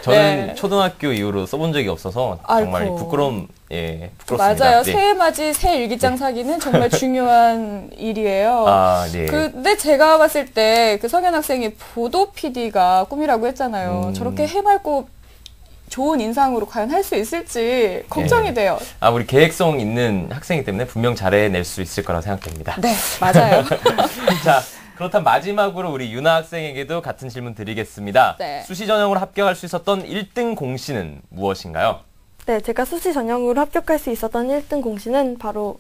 저는 네. 초등학교 이후로 써본 적이 없어서 정말 아이고. 부끄럽습니다. 맞아요. 네. 새해 맞이 새 일기장 사기는 정말 중요한 일이에요. 아, 네. 근데 제가 봤을 때 그 성현 학생이 보도 PD가 꿈이라고 했잖아요. 저렇게 해맑고 좋은 인상으로 과연 할 수 있을지 걱정이 네. 돼요. 아, 우리 계획성 있는 학생이기 때문에 분명 잘해낼 수 있을 거라고 생각됩니다. 네, 맞아요. 자, 그렇다면 마지막으로 우리 유나 학생에게도 같은 질문 드리겠습니다. 네. 수시 전형으로 합격할 수 있었던 1등 공시는 무엇인가요? 네, 제가 수시 전형으로 합격할 수 있었던 1등 공시는 바로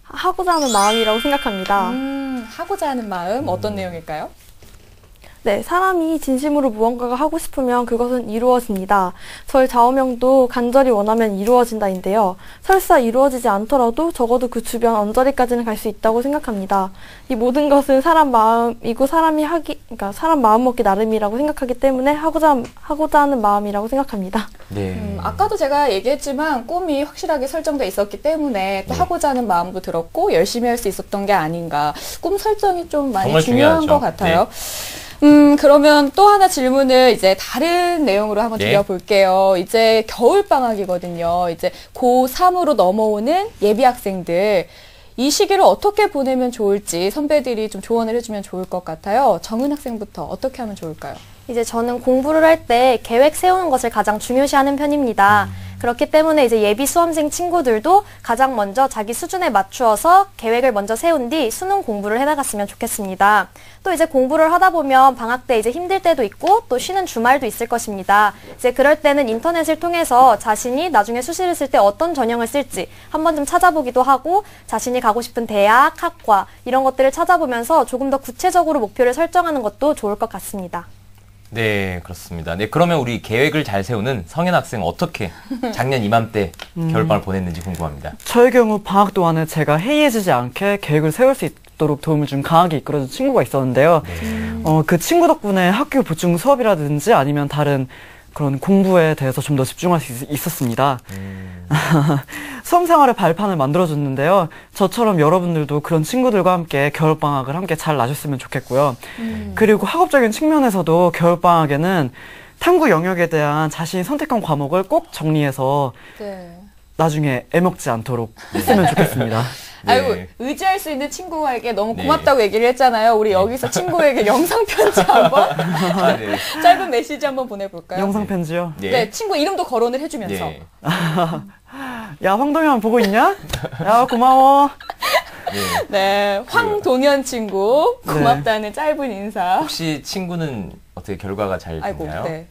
하고자 하는 마음이라고 생각합니다. 하고자 하는 마음 어떤 내용일까요? 네, 사람이 진심으로 무언가가 하고 싶으면 그것은 이루어집니다. 저희 좌우명도 간절히 원하면 이루어진다인데요. 설사 이루어지지 않더라도 적어도 그 주변 언저리까지는 갈 수 있다고 생각합니다. 이 모든 것은 사람 마음이고 그러니까 사람 마음 먹기 나름이라고 생각하기 때문에 하고자 하는 마음이라고 생각합니다. 네. 아까도 제가 얘기했지만 꿈이 확실하게 설정돼 있었기 때문에 또 하고자 하는 마음도 들었고 열심히 할 수 있었던 게 아닌가. 꿈 설정이 좀 많이 정말 중요한 중요하죠. 것 같아요. 그러면 또 하나 질문을 이제 다른 내용으로 한번 네. 드려볼게요. 이제 겨울방학이거든요. 이제 고3으로 넘어오는 예비 학생들. 이 시기를 어떻게 보내면 좋을지 선배들이 좀 조언을 해주면 좋을 것 같아요. 정은 학생부터 어떻게 하면 좋을까요? 이제 저는 공부를 할 때 계획 세우는 것을 가장 중요시하는 편입니다. 그렇기 때문에 이제 예비 수험생 친구들도 가장 먼저 자기 수준에 맞추어서 계획을 먼저 세운 뒤 수능 공부를 해나갔으면 좋겠습니다. 또 이제 공부를 하다 보면 방학 때 이제 힘들 때도 있고 또 쉬는 주말도 있을 것입니다. 이제 그럴 때는 인터넷을 통해서 자신이 나중에 수시를 쓸 때 어떤 전형을 쓸지 한 번쯤 찾아보기도 하고 자신이 가고 싶은 대학, 학과 이런 것들을 찾아보면서 조금 더 구체적으로 목표를 설정하는 것도 좋을 것 같습니다. 네, 그렇습니다. 네, 그러면 우리 계획을 잘 세우는 성현 학생 어떻게 작년 이맘때 겨울방을 보냈는지 궁금합니다. 저의 경우 방학 동안에 제가 해이해지지 않게 계획을 세울 수 있도록 도움을 좀 강하게 이끌어준 친구가 있었는데요. 그 친구 덕분에 학교 보충 수업이라든지 아니면 다른 그런 공부에 대해서 좀 더 집중할 수 있었습니다. 수험생활의 발판을 만들어줬는데요. 저처럼 여러분들도 그런 친구들과 함께 겨울방학을 함께 잘 나셨으면 좋겠고요. 그리고 학업적인 측면에서도 겨울방학에는 탐구 영역에 대한 자신이 선택한 과목을 꼭 정리해서 네. 나중에 애먹지 않도록 했으면 좋겠습니다. 네. 아이고, 의지할 수 있는 친구에게 너무 네. 고맙다고 얘기를 했잖아요. 우리 여기서 친구에게 영상 편지 한번 아, 네. 짧은 메시지 한번 보내볼까요? 영상 편지요. 네, 친구 이름도 거론을 해주면서. 네. 야, 황동현 보고 있냐? 야, 고마워. 네, 황동현 친구 네. 고맙다는 짧은 인사. 혹시 친구는 어떻게 결과가 잘 아이고, 됐나요? 네.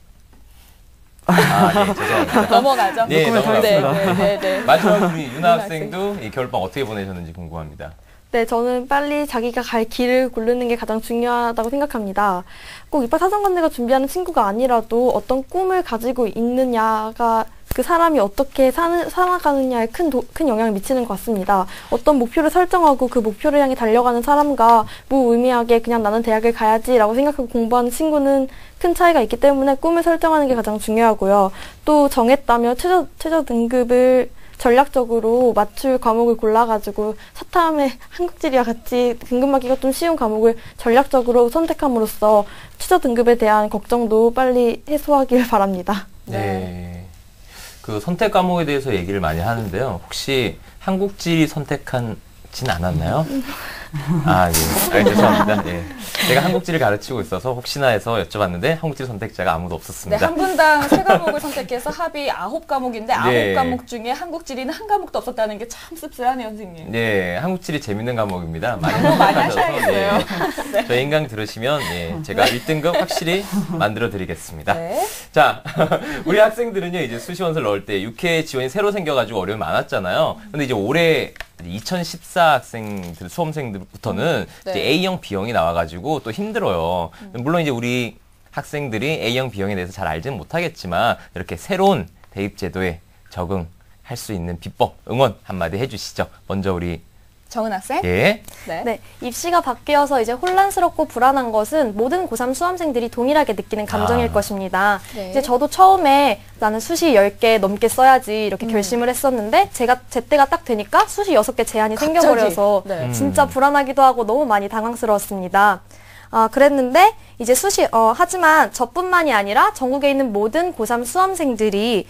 아, 네, 죄송합니다. 넘어가죠. 네, 넘어가겠습니다. 네. 마지막 우리 유나 유나 학생도 이 겨울방 어떻게 보내셨는지 궁금합니다. 네, 저는 빨리 자기가 갈 길을 고르는 게 가장 중요하다고 생각합니다. 꼭 이과 사정관대가 준비하는 친구가 아니라도 어떤 꿈을 가지고 있느냐가 그 사람이 어떻게 살아가느냐에 큰 영향을 미치는 것 같습니다. 어떤 목표를 설정하고 그 목표를 향해 달려가는 사람과 무의미하게 그냥 나는 대학을 가야지라고 생각하고 공부하는 친구는 큰 차이가 있기 때문에 꿈을 설정하는 게 가장 중요하고요. 또 정했다면 최저 등급을 전략적으로 맞출 과목을 골라가지고 사탐의 한국지리와 같이 등급 맞기가 좀 쉬운 과목을 전략적으로 선택함으로써 최저 등급에 대한 걱정도 빨리 해소하길 바랍니다. 네. 그 선택 과목에 대해서 얘기를 많이 하는데요. 혹시 한국지리 선택하진 않았나요? 아, 네. 죄송합니다. 네. 제가 한국지를 가르치고 있어서 혹시나 해서 여쭤봤는데 한국지리 선택자가 아무도 네, 없었습니다. 한 분당 3과목을 선택해서 합이 9과목인데 네. 9과목 중에 한국지리는 한 과목도 없었다는 게 참 씁쓸하네요, 선생님. 네, 한국지리 재밌는 과목입니다. 많이 많이 하셔서 하셔야겠어요. 네. 저희 인강 들으시면 제가 1등급 확실히 만들어 드리겠습니다. 네. 자, 우리 학생들은요, 이제 수시원서를 넣을 때 6회 지원이 새로 생겨가지고 어려움이 많았잖아요. 근데 이제 올해 2014 학생들, 수험생들부터는 네. 이제 A형, B형이 나와가지고 또 힘들어요. 물론 이제 우리 학생들이 A형, B형에 대해서 잘 알지는 못하겠지만 이렇게 새로운 대입제도에 적응할 수 있는 비법, 응원 한마디 해주시죠. 먼저 우리 정은 학생? 네. 네, 입시가 바뀌어서 이제 혼란스럽고 불안한 것은 모든 고3 수험생들이 동일하게 느끼는 감정일 것입니다. 네. 이제 저도 처음에 나는 수시 10개 넘게 써야지 이렇게 결심을 했었는데 제 때가 딱 되니까 수시 6개 제한이 갑자기. 생겨버려서 네. 진짜 불안하기도 하고 너무 많이 당황스러웠습니다. 그랬는데 이제 하지만 저뿐만이 아니라 전국에 있는 모든 고3 수험생들이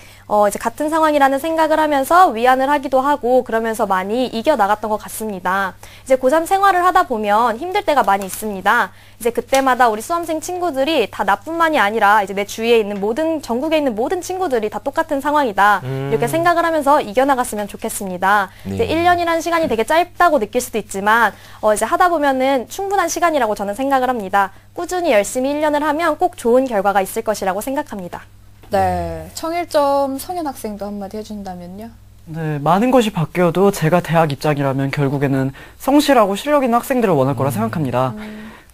이제 같은 상황이라는 생각을 하면서 위안을 하기도 하고 그러면서 많이 이겨나갔던 것 같습니다. 이제 고3 생활을 하다 보면 힘들 때가 많이 있습니다. 이제 그때마다 우리 수험생 친구들이 다 나뿐만이 아니라 이제 내 주위에 있는 전국에 있는 모든 친구들이 다 똑같은 상황이다. 이렇게 생각을 하면서 이겨나갔으면 좋겠습니다. 네. 이제 1년이라는 시간이 되게 짧다고 느낄 수도 있지만 이제 하다 보면은 충분한 시간이라고 저는 생각을 합니다. 꾸준히 열심히 1년을 하면 꼭 좋은 결과가 있을 것이라고 생각합니다. 네. 청일점 성현 학생도 한마디 해준다면요? 네, 많은 것이 바뀌어도 제가 대학 입장이라면 결국에는 성실하고 실력 있는 학생들을 원할 거라 생각합니다.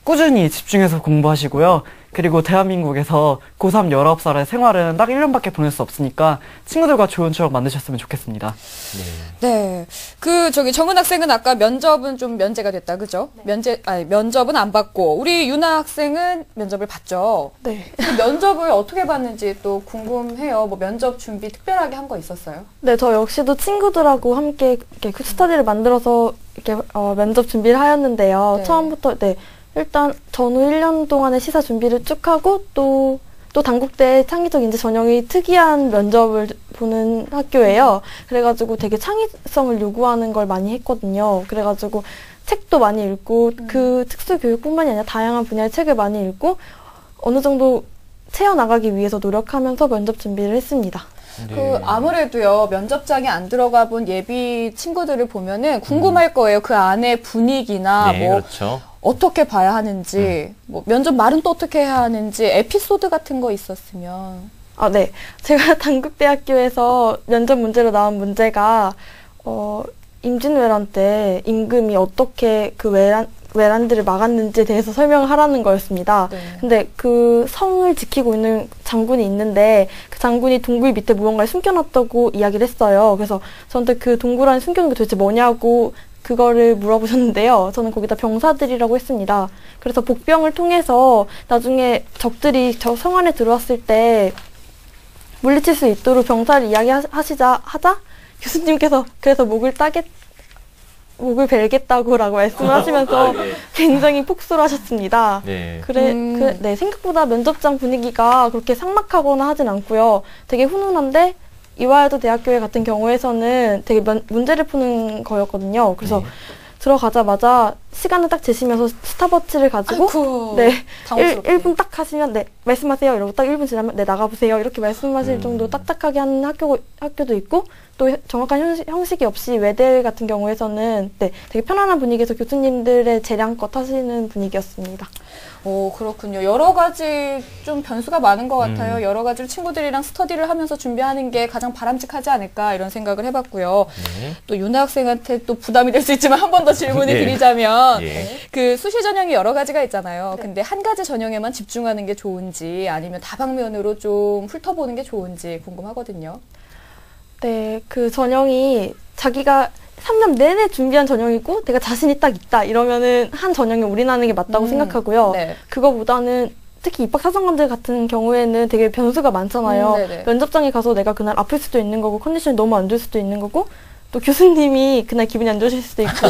꾸준히 집중해서 공부하시고요. 그리고 대한민국에서 고3 19살의 생활은 딱 1년밖에 보낼 수 없으니까 친구들과 좋은 추억 만드셨으면 좋겠습니다. 네. 정은 학생은 아까 면접은 좀 면제가 됐다, 그죠? 네. 면접은 안 받고, 우리 유나 학생은 면접을 봤죠? 네. 그 면접을 어떻게 봤는지 또 궁금해요. 뭐 면접 준비 특별하게 한 거 있었어요? 네, 저 역시도 친구들하고 함께 이렇게 큐스터디를 만들어서 이렇게 면접 준비를 하였는데요. 네. 처음부터 일단 전후 1년 동안의 시사 준비를 쭉 하고 또 단국대 창의적 인재 전형이 특이한 면접을 보는 학교예요. 그래가지고 되게 창의성을 요구하는 걸 많이 했거든요. 그래가지고 책도 많이 읽고 그 특수 교육뿐만이 아니라 다양한 분야의 책을 많이 읽고 어느 정도 채워나가기 위해서 노력하면서 면접 준비를 했습니다. 네. 아무래도요, 면접장에 안 들어가 본 예비 친구들을 보면은 궁금할 거예요. 그 안에 분위기나 네, 뭐 그렇죠. 어떻게 봐야 하는지, 뭐 면접 말은 또 어떻게 해야 하는지 에피소드 같은 거 있었으면. 네. 제가 단국대학교에서 면접 문제로 나온 문제가 임진왜란 때 임금이 어떻게 그 외란들을 막았는지에 대해서 설명을 하라는 거였습니다. 네. 근데 그 성을 지키고 있는 장군이 있는데 그 장군이 동굴 밑에 무언가를 숨겨놨다고 이야기를 했어요. 그래서 저한테 그 동굴 안에 숨겨놓은 게 도대체 뭐냐고 그거를 물어보셨는데요. 저는 거기다 병사들이라고 했습니다. 그래서 복병을 통해서 나중에 적들이 저 성 안에 들어왔을 때 물리칠 수 있도록 병사를 하자 교수님께서 그래서 목을 벨겠다고라고 말씀을 하시면서 네. 굉장히 폭소를 하셨습니다. 네. 네, 생각보다 면접장 분위기가 그렇게 삭막하거나 하진 않고요. 되게 훈훈한데 이화여대 대학교에 같은 경우에서는 되게 문제를 푸는 거였거든요. 그래서 들어가자마자 시간을 딱 재시면서 스탑워치를 가지고 아이고, 네, 당황스럽게. 1분 딱 하시면 네, 말씀하세요. 이러고 딱 1분 지나면 네, 나가보세요. 이렇게 말씀하실 정도로 딱딱하게 하는 학교도 있고 또 정확한 형식이 없이 외대 같은 경우에서는 네, 되게 편안한 분위기에서 교수님들의 재량껏 하시는 분위기였습니다. 그렇군요. 여러 가지 좀 변수가 많은 것 같아요. 여러 가지로 친구들이랑 스터디를 하면서 준비하는 게 가장 바람직하지 않을까 이런 생각을 해봤고요. 네. 또 유나 학생한테 또 부담이 될 수 있지만 한 번 더 질문을 네. 드리자면 예. 그 수시 전형이 여러 가지가 있잖아요. 근데 한 가지 전형에만 집중하는 게 좋은지 아니면 다방면으로 좀 훑어보는 게 좋은지 궁금하거든요. 네, 그 전형이 자기가 3년 내내 준비한 전형이고 내가 자신이 딱 있다 이러면은 한 전형에 올인하는 게 맞다고 생각하고요. 네. 그거보다는 특히 입학사정관들 같은 경우에는 되게 변수가 많잖아요. 네네. 면접장에 가서 내가 그날 아플 수도 있는 거고 컨디션이 너무 안 좋을 수도 있는 거고 또 교수님이 그날 기분이 안 좋으실 수도 있고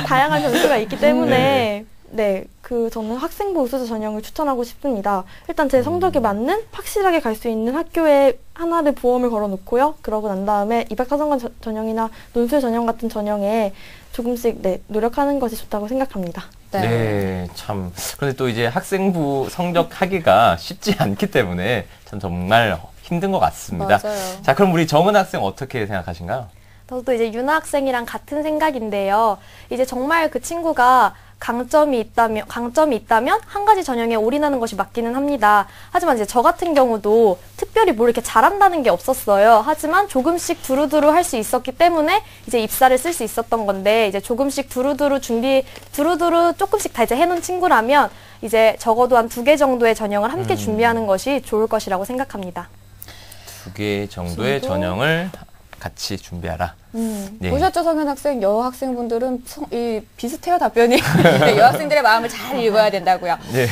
다양한 변수가 있기 때문에 저는 학생부 우수자 전형을 추천하고 싶습니다. 일단 제 성적에 맞는 확실하게 갈 수 있는 학교에 하나를 보험을 걸어놓고요. 그러고 난 다음에 입학사정관 전형이나 논술 전형 같은 전형에 조금씩 노력하는 것이 좋다고 생각합니다. 네, 참. 그런데 또 이제 학생부 성적 하기가 쉽지 않기 때문에 참 정말 힘든 것 같습니다. 맞아요. 자, 그럼 우리 정은 학생 어떻게 생각하신가요? 저도 이제 유나 학생이랑 같은 생각인데요. 이제 정말 그 친구가 강점이 있다면 한 가지 전형에 올인하는 것이 맞기는 합니다. 하지만 이제 저 같은 경우도 특별히 뭘 이렇게 잘한다는 게 없었어요. 하지만 조금씩 두루두루 할 수 있었기 때문에 이제 입사를 쓸 수 있었던 건데 이제 조금씩 두루두루 조금씩 다 이제 해놓은 친구라면 이제 적어도 한 2개 정도의 전형을 함께 준비하는 것이 좋을 것이라고 생각합니다. 2개 정도의 전형을 같이 준비하라. 네. 보셨죠, 성현 학생? 여학생분들은 비슷해요, 답변이. 네, 여학생들의 마음을 잘 읽어야 된다고요. 네.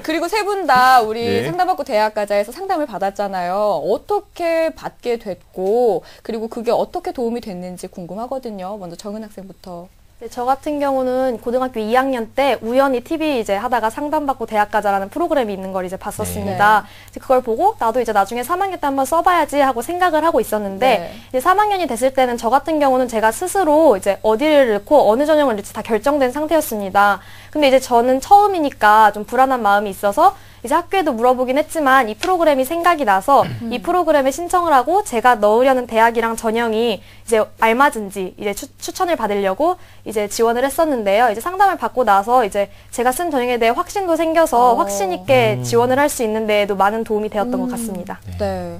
그리고 세 분 다 우리 네. 상담받고 대학가자에서 상담을 받았잖아요. 어떻게 받게 됐고, 그리고 그게 어떻게 도움이 됐는지 궁금하거든요. 먼저 정은 학생부터. 네, 저 같은 경우는 고등학교 2학년 때 우연히 TV 이제 하다가 상담받고 대학 가자라는 프로그램이 있는 걸 이제 봤었습니다. 이제 그걸 보고 나도 이제 나중에 3학년 때 한번 써봐야지 하고 생각을 하고 있었는데 이제 3학년이 됐을 때는 저 같은 경우는 제가 스스로 이제 어디를 넣고 어느 전형을 넣을지 다 결정된 상태였습니다. 근데 이제 저는 처음이니까 좀 불안한 마음이 있어서 이제 학교에도 물어보긴 했지만 이 프로그램이 생각이 나서 이 프로그램에 신청을 하고 제가 넣으려는 대학이랑 전형이 이제 알맞은지 이제 추천을 받으려고 이제 지원을 했었는데요. 이제 상담을 받고 나서 이제 제가 쓴 전형에 대해 확신도 생겨서 확신 있게 지원을 할 수 있는 데에도 많은 도움이 되었던 것 같습니다. 네.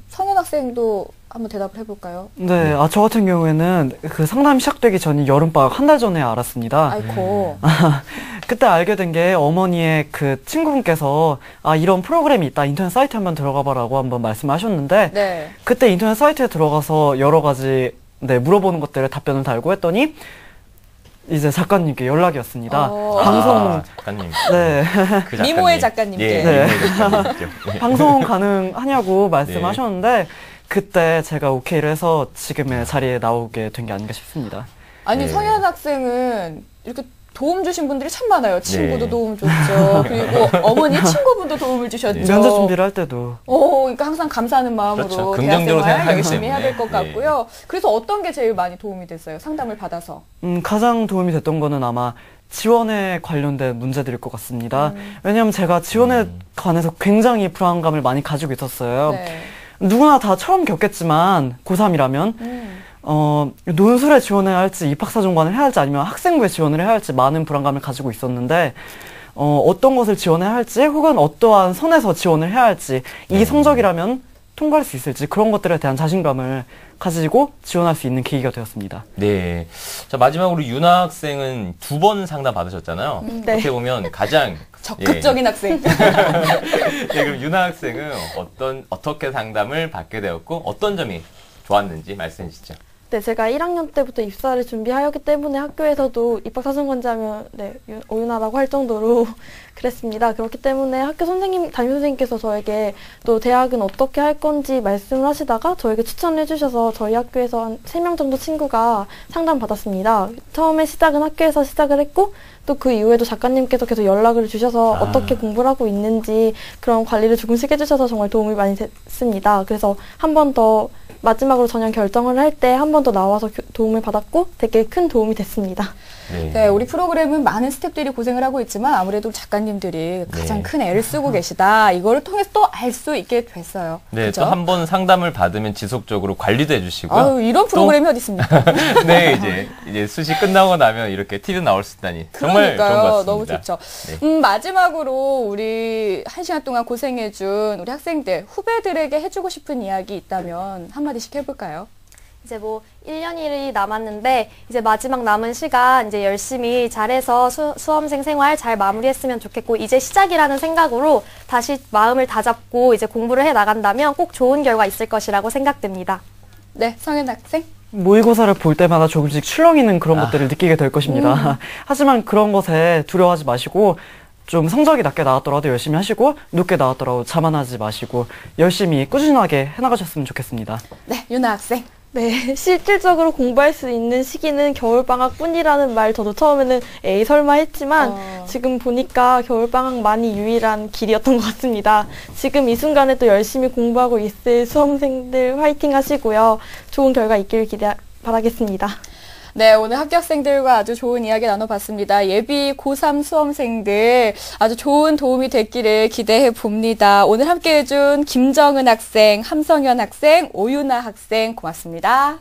성현 학생도 한번 대답을 해볼까요? 네, 저 같은 경우에는 그 상담이 시작되기 전인 여름방학 한 달 전에 알았습니다. 아이고. 그때 알게 된 게 어머니의 그 친구분께서 이런 프로그램이 있다, 인터넷 사이트 한번 들어가봐라고 한번 말씀하셨는데 네. 그때 인터넷 사이트에 들어가서 여러 가지 물어보는 것들을 답변을 달고 했더니 이제 작가님께 연락이 왔습니다. 방송 작가님. 네. 그 미모의 작가님께. 예, 미모의 작가님께. 방송 가능하냐고 말씀하셨는데 그때 제가 오케이를 해서 지금의 자리에 나오게 된 게 아닌가 싶습니다. 아니 네. 성현 학생은 이렇게 도움 주신 분들이 참 많아요. 친구도 네. 도움 줬죠. 그리고 어머니 친구분도 도움을 주셨죠. 면접 준비를 할 때도 그러니까 항상 감사하는 마음으로 그렇죠. 긍정적으로 대학생활 생각하기 열심히 해야 될 때문에. 것 같고요. 그래서 어떤 게 제일 많이 도움이 됐어요? 상담을 받아서. 가장 도움이 됐던 거는 아마 지원에 관련된 문제들일 것 같습니다. 왜냐하면 제가 지원에 관해서 굉장히 불안감을 많이 가지고 있었어요. 네. 누구나 다 처음 겪겠지만 고3이라면 논술에 지원해야 할지 입학사정관을 해야 할지 아니면 학생부에 지원을 해야 할지 많은 불안감을 가지고 있었는데 어떤 것을 지원해야 할지 혹은 어떠한 선에서 지원을 해야 할지 이 성적이라면 통과할 수 있을지 그런 것들에 대한 자신감을 가지고 지원할 수 있는 계기가 되었습니다. 네. 자, 마지막으로 윤아 학생은 2번 상담 받으셨잖아요. 어떻게 보면 가장 적극적인 학생. 네, 그럼 윤아 학생은 어떻게 상담을 받게 되었고 어떤 점이 좋았는지 말씀해 주시죠. 네, 제가 1학년 때부터 입사를 준비하였기 때문에 학교에서도 입학사정관자면 오윤아라고 할 정도로 그랬습니다. 그렇기 때문에 학교 선생님, 담임선생님께서 저에게 또 대학은 어떻게 할 건지 말씀을 하시다가 저에게 추천을 해주셔서 저희 학교에서 한 3명 정도 친구가 상담받았습니다. 처음에 시작은 학교에서 시작을 했고 또 그 이후에도 작가님께서 계속 연락을 주셔서 어떻게 공부를 하고 있는지 그런 관리를 조금씩 해주셔서 정말 도움이 많이 됐습니다. 그래서 한 번 더 마지막으로 전형 결정을 할 때 한 번 더 나와서 도움을 받았고 되게 큰 도움이 됐습니다. 네, 우리 프로그램은 많은 스태프들이 고생을 하고 있지만 아무래도 작가님들이 가장 큰 애를 쓰고 계시다. 이거를 통해서 또 알 수 있게 됐어요. 네, 그죠? 또 한 번 상담을 받으면 지속적으로 관리도 해주시고요. 이런 프로그램이 어디 있습니까? 네, 이제 수시 끝나고 나면 이렇게 TV 나올 수 있다니 정말 좋은 것 같습니다. 너무 좋죠. 네. 마지막으로 우리 1시간 동안 고생해준 우리 학생들, 후배들에게 해주고 싶은 이야기 있다면 한마디씩 해볼까요? 이제 뭐 1년이 남았는데 이제 마지막 남은 시간 이제 열심히 잘해서 수험생 생활 잘 마무리했으면 좋겠고 이제 시작이라는 생각으로 다시 마음을 다잡고 이제 공부를 해 나간다면 꼭 좋은 결과 있을 것이라고 생각됩니다. 네, 성현 학생. 모의고사를 볼 때마다 조금씩 출렁이는 그런 것들을 느끼게 될 것입니다. 하지만 그런 것에 두려워하지 마시고 좀 성적이 낮게 나왔더라도 열심히 하시고 높게 나왔더라도 자만하지 마시고 열심히 꾸준하게 해나가셨으면 좋겠습니다. 네, 윤아 학생. 네, 실질적으로 공부할 수 있는 시기는 겨울방학뿐이라는 말 저도 처음에는 에이 설마 했지만 지금 보니까 겨울방학만이 유일한 길이었던 것 같습니다. 지금 이 순간에 또 열심히 공부하고 있을 수험생들 화이팅 하시고요. 좋은 결과 있길 바라겠습니다. 네, 오늘 합격생들과 아주 좋은 이야기 나눠봤습니다. 예비 고3 수험생들 아주 좋은 도움이 됐기를 기대해 봅니다. 오늘 함께해준 김정은 학생, 함성현 학생, 오윤아 학생 고맙습니다.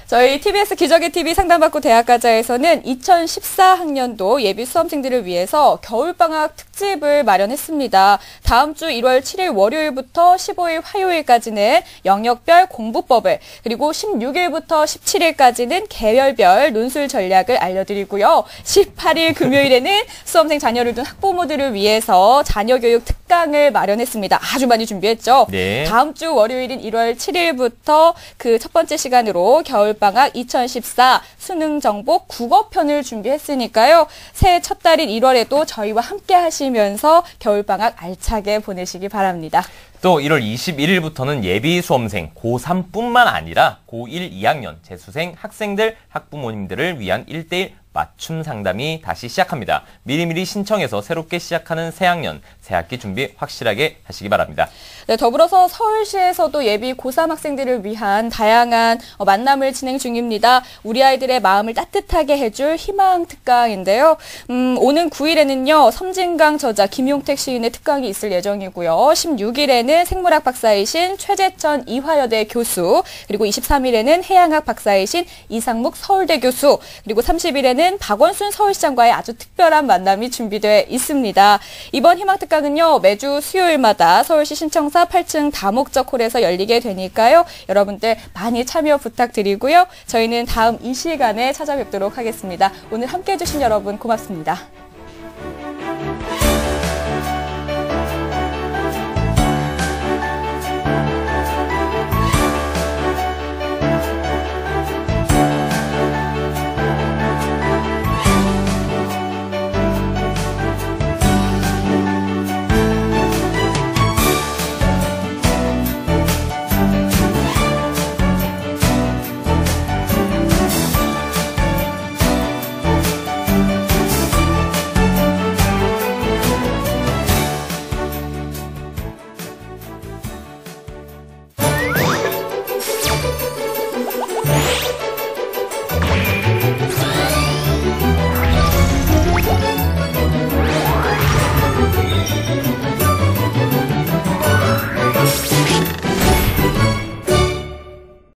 저희 TBS 기적의 TV 상담받고 대학가자에서는 2014학년도 예비 수험생들을 위해서 겨울방학 특집을 마련했습니다. 다음 주 1월 7일 월요일부터 15일 화요일까지는 영역별 공부법을, 그리고 16일부터 17일까지는 개별별 논술 전략을 알려드리고요. 18일 금요일에는 수험생 자녀를 둔 학부모들을 위해서 자녀교육 특강을 마련했습니다. 아주 많이 준비했죠. 네. 다음 주 월요일인 1월 7일부터 그 첫 번째 시간으로 겨울방학 2014 수능 정보 국어편을 준비했으니까요. 새해 첫 달인 1월에도 저희와 함께 하시면서 겨울방학 알차게 보내시기 바랍니다. 또 1월 21일부터는 예비 수험생 고3뿐만 아니라 고1, 2학년 재수생 학생들, 학부모님들을 위한 1:1 맞춤 상담이 다시 시작합니다. 미리미리 신청해서 새롭게 시작하는 새학년, 새학기 준비 확실하게 하시기 바랍니다. 네, 더불어서 서울시에서도 예비 고3 학생들을 위한 다양한 만남을 진행 중입니다. 우리 아이들의 마음을 따뜻하게 해줄 희망 특강인데요. 오는 9일에는요, 섬진강 저자 김용택 시인의 특강이 있을 예정이고요. 16일에는 생물학 박사이신 최재천 이화여대 교수, 그리고 23일에는 해양학 박사이신 이상묵 서울대 교수, 그리고 30일에는 박원순 서울시장과의 아주 특별한 만남이 준비되어 있습니다. 이번 희망 특강은요, 매주 수요일마다 서울시 신청사 8층 다목적 홀에서 열리게 되니까요. 여러분들 많이 참여 부탁드리고요. 저희는 다음 이 시간에 찾아뵙도록 하겠습니다. 오늘 함께해 주신 여러분 고맙습니다.